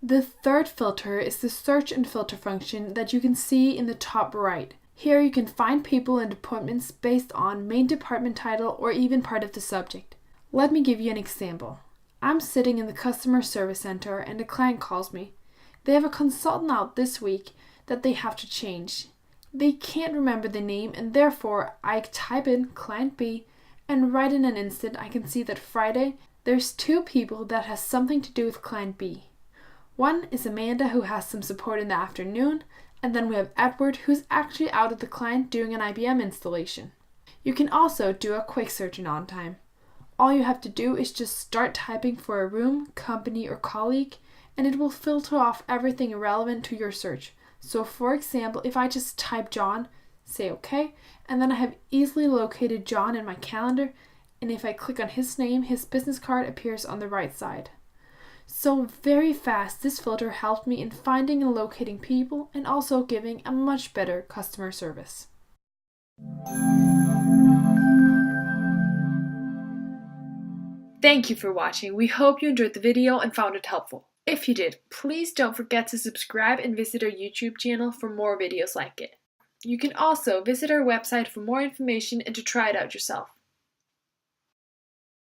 The third filter is the search and filter function that you can see in the top right. Here you can find people and appointments based on main department title or even part of the subject. Let me give you an example. I'm sitting in the customer service center and a client calls me. They have a consultant out this week that they have to change. They can't remember the name and therefore I type in client B and right in an instant I can see that Friday there's 2 people that has something to do with client B. One is Amanda, who has some support in the afternoon, and then we have Edward, who's actually out at the client doing an IBM installation. You can also do a quick search in OnTime. All you have to do is just start typing for a room, company, or colleague, and it will filter off everything irrelevant to your search. So for example, if I just type John, say OK, and then I have easily located John in my calendar, and if I click on his name, his business card appears on the right side. So very fast, this filter helped me in finding and locating people and also giving a much better customer service. Thank you for watching. We hope you enjoyed the video and found it helpful. If you did, please don't forget to subscribe and visit our YouTube channel for more videos like it. You can also visit our website for more information and to try it out yourself.